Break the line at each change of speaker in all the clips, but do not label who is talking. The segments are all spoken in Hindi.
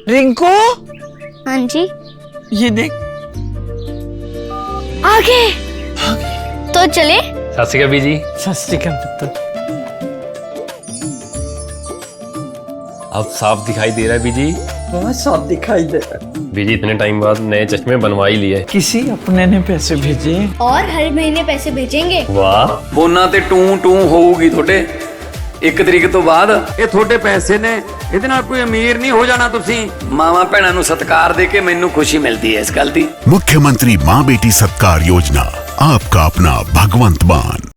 रिंकू,
हाँ जी,
ये देख।
आगे तो चले।
सत श्री अकाल बीजी।
सत श्री अकाल पुत्र।
अब साफ दिखाई दे रहा है बीजी।
बहुत साफ दिखाई दे रहा है।
बीजी इतने टाइम बाद नए चश्मे बनवा ही लिए।
किसी अपने ने पैसे भेजे
और हर महीने पैसे भेजेंगे।
वाह।
ਬੋਨਾਂ ਤੇ ਟੂ ਟੂ ਹੋਊਗੀ ਤੁਹਾਡੇ 1 ਤਰੀਕ ਤੋਂ ਬਾਅਦ। ਇਹ ਤੁਹਾਡੇ ਪੈਸੇ ਨੇ, ਇਹਦੇ ਨਾਲ ਕੋਈ ਅਮੀਰ ਨਹੀਂ ਹੋ ਜਾਣਾ ਤੁਸੀਂ। ਮਾਵਾਂ ਭੈਣਾਂ ਨੂੰ ਸਤਿਕਾਰ ਦੇ ਕੇ ਮੈਨੂੰ ਖੁਸ਼ੀ ਮਿਲਦੀ ਹੈ ਇਸ ਗੱਲ ਦੀ।
मुख्यमंत्री माँ बेटी सत्कार योजना, आपका अपना भगवंत मान।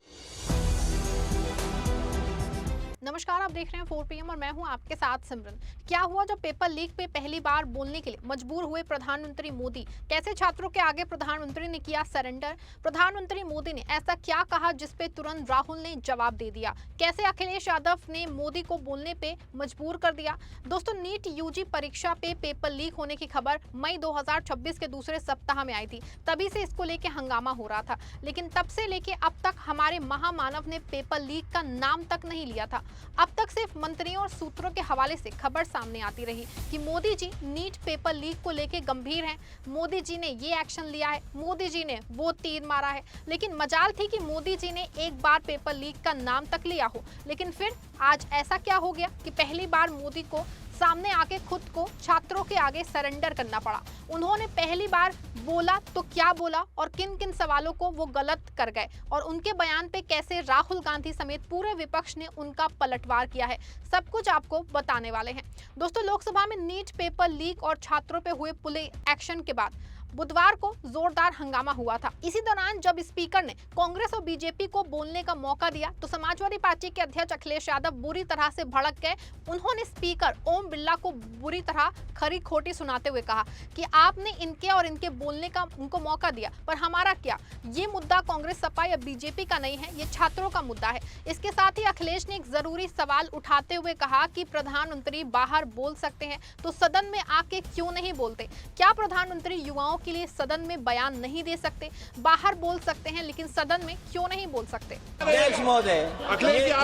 नमस्कार, आप देख रहे हैं 4 PM और मैं हूं आपके साथ सिमरन। क्या हुआ जब पेपर लीक पे पहली बार बोलने के लिए मजबूर हुए प्रधानमंत्री मोदी? कैसे छात्रों के आगे प्रधानमंत्री ने किया सरेंडर? प्रधानमंत्री मोदी ने ऐसा क्या कहा जिस पे तुरंत राहुल ने जवाब दे दिया? कैसे अखिलेश यादव ने मोदी को बोलने पे मजबूर कर दिया? दोस्तों, नीट यूजी परीक्षा पे पेपर लीक होने की खबर मई 2026 के दूसरे सप्ताह में आई थी। तभी से इसको लेके हंगामा हो रहा था, लेकिन तब से लेके अब तक हमारे महामानव ने पेपर लीक का नाम तक नहीं लिया था। अब तक सिर्फ मंत्रियों और सूत्रों के हवाले से खबर सामने आती रही कि Modi ji NEET paper leak को लेके गंभीर हैं, मोदी जी ने ये एक्शन लिया है, मोदी जी ने वो तीर मारा है। लेकिन मजाल थी कि मोदी जी ने एक बार पेपर लीक का नाम तक लिया हो। लेकिन फिर आज ऐसा क्या हो गया कि पहली बार मोदी को सामने आके खुद को छात्रों के आगे सरेंडर करना पड़ा? उन्होंने पहली बार बोला तो क्या बोला और किन किन सवालों को वो गलत कर गए, और उनके बयान पे कैसे राहुल गांधी समेत पूरे विपक्ष ने उनका पलटवार किया है, सब कुछ आपको बताने वाले हैं। दोस्तों, लोकसभा में नीट पेपर लीक और छात्रों पे हुए पुलिस एक्शन के बाद बुधवार को जोरदार हंगामा हुआ था। इसी दौरान जब स्पीकर ने कांग्रेस और बीजेपी को बोलने का मौका दिया तो समाजवादी पार्टी के अध्यक्ष अखिलेश यादव बुरी तरह से भड़क गए। उन्होंने स्पीकर ओम बिरला को बुरी तरह खरी खोटी सुनाते हुए कहा कि आपने इनके और इनके बोलने का उनको मौका दिया, पर हमारा क्या? ये मुद्दा कांग्रेस, सपा या बीजेपी का नहीं है, ये छात्रों का मुद्दा है। इसके साथ ही अखिलेश ने एक जरूरी सवाल उठाते हुए कहा कि प्रधानमंत्री बाहर बोल सकते हैं तो सदन में आके क्यों नहीं बोलते? क्या प्रधानमंत्री युवाओं के लिए सदन में बयान नहीं दे सकते? बाहर बोल सकते हैं लेकिन सदन में क्यों नहीं बोल सकते?
अध्यक्ष महोदय,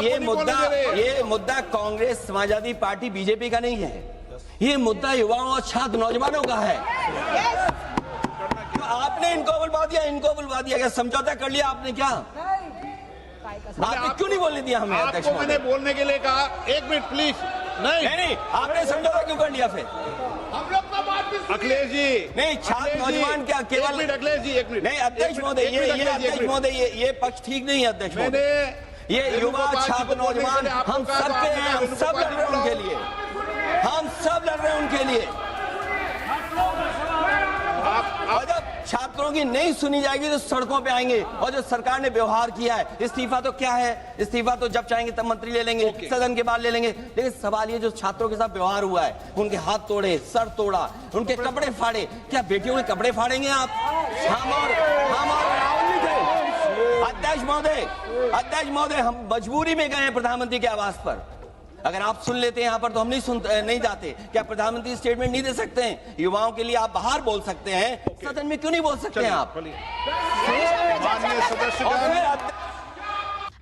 ये मुद्दा कांग्रेस, समाजवादी पार्टी, बीजेपी का नहीं है। ये मुद्दा युवाओं और छात्र नौजवानों का है। तो आपने इनको बुलवा दिया, क्या समझौता कर लिया आपने? क्या आपने क्यों नहीं बोलने दिया हमें? अध्यक्ष
आपको मैंने बोलने के लिए कहा, 1 मिनट प्लीज।
नहीं, आपने समझौता क्यों कर लिया फिर?
हम लोग का बात भी अखिलेश जी
नहीं, छात्र नौजवान क्या केवल?
अखिलेश जी 1 मिनट।
नहीं अध्यक्ष महोदय, ये पक्ष ठीक नहीं है अध्यक्ष महोदय। ये युवा, छात्र, नौजवान हम सबके हैं, हम सब लड़ रहे हैं उनके लिए, हम सब लड़ रहे हैं उनके लिए। और जब छात्रों की नहीं सुनी जाएगी तो सड़कों पे आएंगे। और जो सरकार ने व्यवहार किया है, इस्तीफा तो क्या है? इस्तीफा तो जब चाहेंगे तब मंत्री ले लेंगे, सदन के बाद ले लेंगे। लेकिन सवाल ये, जो छात्रों के साथ व्यवहार हुआ है, उनके हाथ तोड़े, सर तोड़ा, उनके कपड़े फाड़े, क्या बेटियों के कपड़े फाड़ेंगे आप? हम और राहुल नहीं थे। अध्यक्ष महोदय, हम मजबूरी में गए हैं प्रधानमंत्री के आवास पर। अगर आप सुन लेते हैं यहाँ पर तो हम नहीं जाते। क्या प्रधानमंत्री स्टेटमेंट नहीं दे सकते हैं? युवाओं के लिए आप बाहर बोल सकते हैं, सदन में क्यों नहीं बोल सकते हैं आप?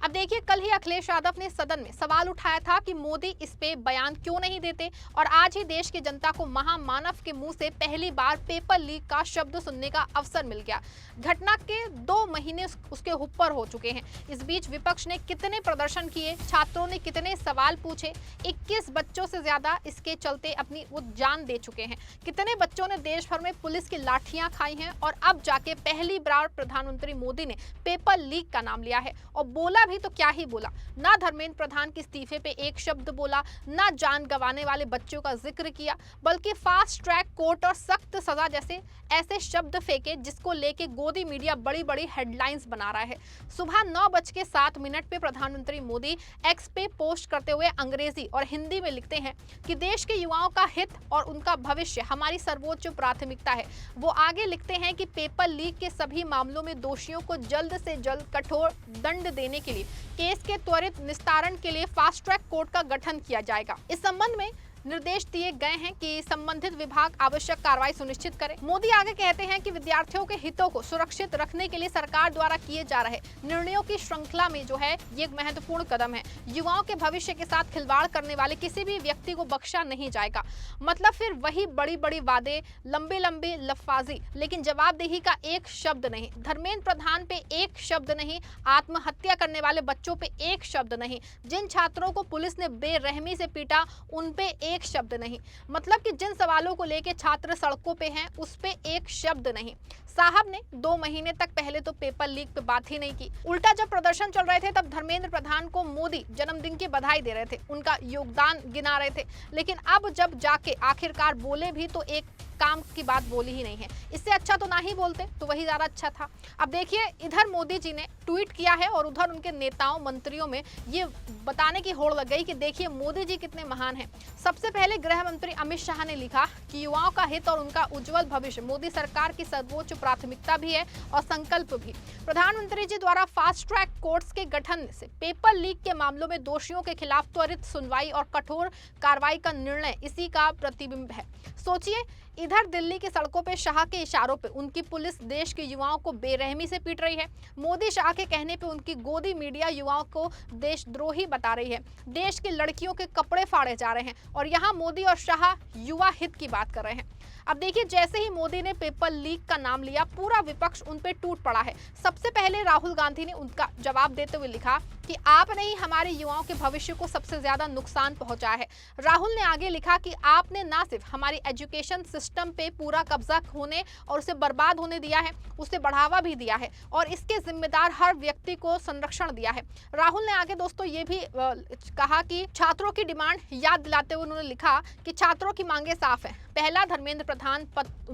अब देखिए, कल ही अखिलेश यादव ने सदन में सवाल उठाया था कि मोदी इस पे बयान क्यों नहीं देते, और आज ही देश की जनता को महामानव के मुंह से पहली बार पेपर लीक का शब्द सुनने का अवसर मिल गया। घटना के 2 महीने उसके ऊपर हो चुके हैं। इस बीच विपक्ष ने कितने प्रदर्शन किए, छात्रों ने कितने सवाल पूछे, 21 बच्चों से ज्यादा इसके चलते अपनी वो जान दे चुके हैं। कितने बच्चों ने देश भर में पुलिस की लाठियां खाई हैं, और अब जाके पहली बार प्रधानमंत्री मोदी ने पेपर लीक का नाम लिया है। और बोला भी तो क्या ही बोला, ना धर्मेंद्र प्रधान के इस्तीफे पे एक शब्द बोला, ना जान गंवाने वाले बच्चों का जिक्र किया, बल्कि फास्ट ट्रैक कोर्ट और सख्त सजा जैसे ऐसे शब्द फेंके जिसको लेके गोदी मीडिया बड़ी बड़ी हेडलाइंस बना रहा है। सुबह 9:07 पे प्रधानमंत्री मोदी एक्स पे पोस्ट करते हुए अंग्रेजी और हिंदी में लिखते हैं कि देश के युवाओं का हित और उनका भविष्य हमारी सर्वोच्च प्राथमिकता है। वो आगे लिखते हैं कि पेपर लीक के सभी मामलों में दोषियों को जल्द से जल्द कठोर दंड देने के लिए केस के त्वरित निस्तारण के लिए फास्ट ट्रैक कोर्ट का गठन किया जाएगा। इस संबंध में निर्देश दिए गए हैं कि संबंधित विभाग आवश्यक कार्रवाई सुनिश्चित करे। मोदी आगे कहते हैं कि विद्यार्थियों के हितों को सुरक्षित रखने के लिए सरकार द्वारा किए जा रहे निर्णयों की श्रृंखला में जो है ये एक महत्वपूर्ण कदम है। युवाओं के भविष्य के साथ खिलवाड़ करने वाले किसी भी व्यक्ति को बख्शा नहीं जाएगा। मतलब फिर वही बड़ी बड़ी वादे, लंबे लंबे लफाजी, लेकिन जवाबदेही का एक शब्द नहीं। धर्मेंद्र प्रधान पे एक शब्द नहीं, आत्महत्या करने वाले बच्चों पे एक शब्द नहीं, जिन छात्रों को पुलिस ने बेरहमी से पीटा उन पे एक शब्द नहीं। मतलब कि जिन सवालों को लेके छात्र सड़कों पे हैं उस पे एक शब्द नहीं। साहब ने 2 महीने तक पहले तो पेपर लीक पे बात ही नहीं की। उल्टा जब प्रदर्शन चल रहे थे तब धर्मेंद्र प्रधान को मोदी जन्मदिन की बधाई दे रहे थे, उनका योगदान गिना रहे थे। लेकिन अब जब जाके आखिरकार बोले भी तो एक काम की बात बोली ही नहीं है। इससे अच्छा तो ना ही बोलते तो वही ज्यादा अच्छा था। अब देखिए, इधर मोदी जी ने ट्वीट किया है और उधर उनके नेताओं मंत्रियों में ये बताने की होड़ लग गई कि देखिए मोदी जी कितने महान हैं। सबसे पहले गृह मंत्री अमित शाह ने लिखा कि युवाओं का हित और उनका उज्जवल भविष्य मोदी सरकार की सर्वोच्च प्राथमिकता भी है और संकल्प भी। प्रधानमंत्री जी द्वारा फास्ट ट्रैक कोर्ट्स के गठन से पेपर लीक के मामलों में दोषियों के खिलाफ त्वरित सुनवाई और कठोर कार्रवाई का निर्णय इसी का प्रतिबिंब है। सोचिए, इधर दिल्ली की सड़कों पे शाह के इशारों पे उनकी पुलिस देश के युवाओं को बेरहमी से पीट रही है। मोदी शाह के कहने पे उनकी गोदी मीडिया युवाओं को देशद्रोही बता रही है। देश की लड़कियों के कपड़े फाड़े जा रहे हैं और यहाँ मोदी और शाह युवा हित की बात कर रहे हैं। अब देखिए, जैसे ही मोदी ने पेपर लीक का नाम लिया पूरा विपक्ष उन पे टूट पड़ा है। सबसे पहले राहुल गांधी ने उनका जवाब देते हुए लिखा कि आपने ही हमारे युवाओं के भविष्य को सबसे ज्यादा नुकसान पहुंचाया है। राहुल ने आगे लिखा कि आपने ना सिर्फ हमारी एजुकेशन सिस्टम पे पूरा कब्जा होने और उसे बर्बाद होने दिया है, उसे बढ़ावा भी दिया है और इसके जिम्मेदार हर व्यक्ति को संरक्षण दिया है। राहुल ने आगे दोस्तों ये भी कहा कि छात्रों की डिमांड याद दिलाते हुए उन्होंने लिखा कि छात्रों की मांगे साफ है। पहला, धर्मेंद्र प्रधान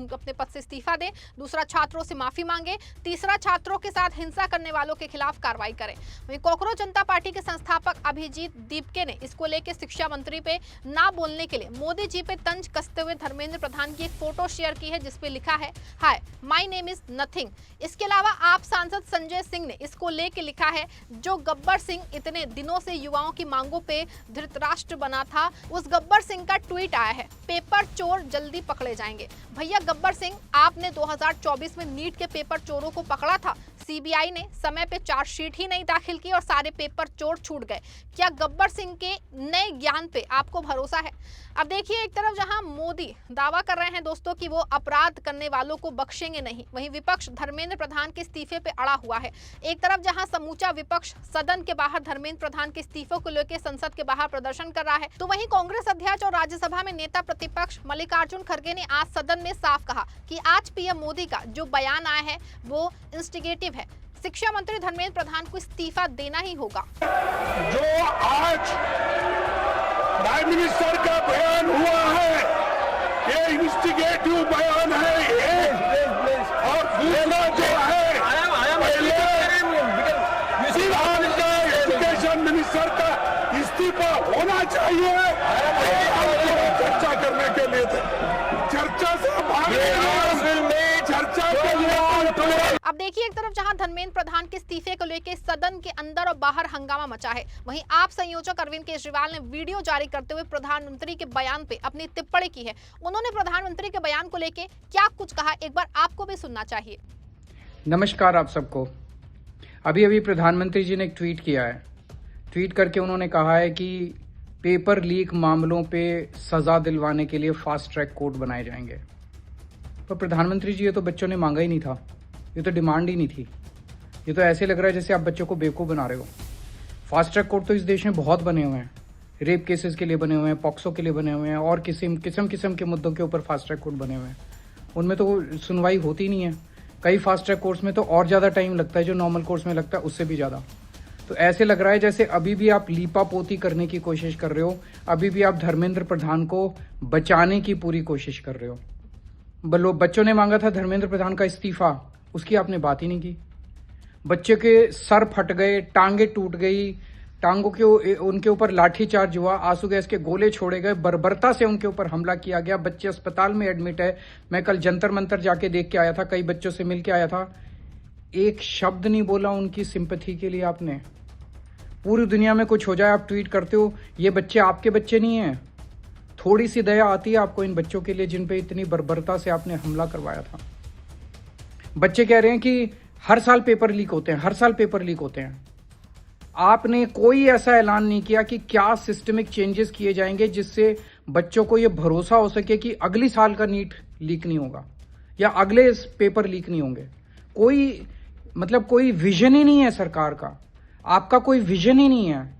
अपने पद से इस्तीफा दें। दूसरा, छात्रों से माफी मांगे। तीसरा, छात्रों के साथ हिंसा करने वालों के खिलाफ कार्रवाई करें। वहीं कॉकरोच जनता पार्टी के संस्थापक अभिजीत दीपके ने इसको लेकर शिक्षा मंत्री पे ना बोलने के लिए मोदी जी पे तंज कसते हुए धर्मेंद्र प्रधान की एक फोटो शेयर की है जिसपे लिखा है, hi my name is nothing. इसके अलावा आप सांसद संजय सिंह ने इसको लेके लिखा है, जो गब्बर सिंह इतने दिनों से युवाओं की मांगों पे धृतराष्ट्र बना था, उस गब्बर सिंह का ट्वीट आया है, पेपर चोर जल्दी पकड़े जाएंगे। भैया गब्बर सिंह, आपने 2024 में नीट के पेपर चोरों को पकड़ा था। सीबीआई ने समय पे चार्जशीट ही नहीं दाखिल की और सारे पेपर चोर छूट गए। क्या गब्बर सिंह के नए ज्ञान पे आपको भरोसा है? अब देखिए, एक तरफ जहां मोदी दावा कर रहे हैं दोस्तों कि वो अपराध करने वालों को बख्शेंगे नहीं, वहीं विपक्ष धर्मेंद्र प्रधान के इस्तीफे पे अड़ा हुआ है। एक तरफ जहां समूचा विपक्ष सदन के बाहर धर्मेंद्र प्रधान के इस्तीफे को लेकर संसद के बाहर प्रदर्शन कर रहा है, तो वहीं कांग्रेस अध्यक्ष और राज्यसभा में नेता प्रतिपक्ष मल्लिकार्जुन खड़गे ने आज सदन में साफ कहा कि आज पीएम मोदी का जो बयान आया है वो इंस्टिगेटिव है। शिक्षा मंत्री धर्मेंद्र प्रधान को इस्तीफा देना ही होगा।
जो आज प्राइम मिनिस्टर का बयान हुआ है, ये इन्वेस्टिगेटिव बयान है और दूसरा जो है एजुकेशन मिनिस्टर का इस्तीफा होना चाहिए। चर्चा करने के लिए चर्चा से चर्चा के लिए।
अब देखिए, एक तरफ जहां धर्मेंद्र प्रधान के इस्तीफे को लेकर सदन के अंदर और बाहर हंगामा मचा है, वहीं आप संयोजक अरविंद केजरीवाल ने वीडियो जारी करते हुए प्रधानमंत्री के बयान पे अपनी टिप्पणी की है। उन्होंने प्रधानमंत्री के बयान को लेकर क्या कुछ कहा, एक बार आपको भी सुनना चाहिए।
नमस्कार आप सबको। अभी प्रधानमंत्री जी ने एक ट्वीट किया है। ट्वीट करके उन्होंने कहा है कि पेपर लीक मामलों पे सजा दिलवाने के लिए फास्ट ट्रैक कोर्ट बनाए जाएंगे। पर प्रधानमंत्री जी, ये तो बच्चों ने मांगा ही नहीं था, ये तो डिमांड ही नहीं थी। ये तो ऐसे लग रहा है जैसे आप बच्चों को बेवकूफ़ बना रहे हो। फास्ट ट्रैक कोर्ट तो इस देश में बहुत बने हुए हैं, रेप केसेस के लिए बने हुए हैं, पॉक्सो के लिए बने हुए हैं और किस्म के मुद्दों के ऊपर फास्ट ट्रैक कोर्ट बने हुए हैं। उनमें तो सुनवाई होती नहीं है। कई फास्ट ट्रैक कोर्ट्स में तो और ज़्यादा टाइम लगता है, जो नॉर्मल कोर्ट्स में लगता है उससे भी ज़्यादा। तो ऐसे लग रहा है जैसे अभी भी आप लीपा पोती करने की कोशिश कर रहे हो, अभी भी आप धर्मेंद्र प्रधान को बचाने की पूरी कोशिश कर रहे हो। बच्चों ने मांगा था धर्मेंद्र प्रधान का इस्तीफा, उसकी आपने बात ही नहीं की। बच्चे के सर फट गए, टांगे टूट गई, टांगों के उनके ऊपर लाठी चार्ज हुआ, आंसू गैस के गोले छोड़े गए, बर्बरता से उनके ऊपर हमला किया गया। बच्चे अस्पताल में एडमिट है। मैं कल जंतर मंतर जाके देख के आया था, कई बच्चों से मिल के आया था। एक शब्द नहीं बोला उनकी सिंपैथी के लिए आपने। पूरी दुनिया में कुछ हो जाए आप ट्वीट करते हो, ये बच्चे आपके बच्चे नहीं हैं। थोड़ी सी दया आती है आपको इन बच्चों के लिए जिन पे इतनी बर्बरता से आपने हमला करवाया था। बच्चे कह रहे हैं कि हर साल पेपर लीक होते हैं, हर साल पेपर लीक होते हैं। आपने कोई ऐसा ऐलान नहीं किया कि क्या सिस्टमिक चेंजेस किए जाएंगे जिससे बच्चों को ये भरोसा हो सके कि अगली साल का नीट लीक नहीं होगा या अगले पेपर लीक नहीं होंगे। कोई विजन ही नहीं है सरकार का, आपका कोई विजन ही नहीं है।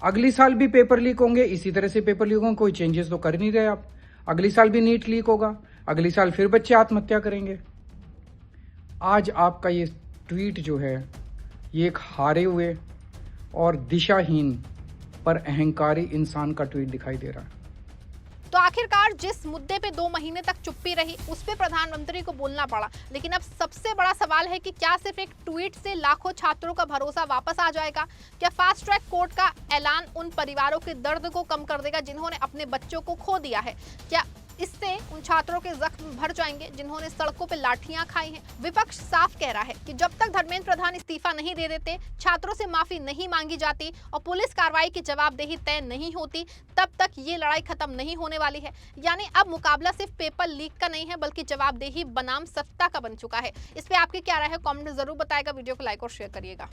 अगली साल भी पेपर लीक होंगे, इसी तरह से पेपर लीक होंगे, कोई चेंजेस तो कर नहीं रहे आप। अगली साल भी नीट लीक होगा, अगली साल फिर बच्चे आत्महत्या करेंगे। आज आपका ये ट्वीट जो है ये एक हारे हुए और दिशाहीन पर अहंकारी इंसान का ट्वीट दिखाई दे रहा है।
तो आखिरकार जिस मुद्दे पे 2 महीने तक चुप्पी रही उस पे प्रधानमंत्री को बोलना पड़ा, लेकिन अब सबसे बड़ा सवाल है कि क्या सिर्फ एक ट्वीट से लाखों छात्रों का भरोसा वापस आ जाएगा? क्या फास्ट ट्रैक कोर्ट का ऐलान उन परिवारों के दर्द को कम कर देगा जिन्होंने अपने बच्चों को खो दिया है? क्या इससे उन छात्रों के जख्म भर जाएंगे जिन्होंने सड़कों पे लाठियां खाई हैं? विपक्ष साफ कह रहा है कि जब तक धर्मेंद्र प्रधान इस्तीफा नहीं दे देते, छात्रों से माफी नहीं मांगी जाती और पुलिस कार्रवाई की जवाबदेही तय नहीं होती, तब तक ये लड़ाई खत्म नहीं होने वाली है। यानी अब मुकाबला सिर्फ पेपर लीक का नहीं है बल्कि जवाबदेही बनाम सत्ता का बन चुका है। इस पे आपकी क्या राय है? कमेंट में जरूर बताएगा। वीडियो को लाइक और शेयर करिएगा।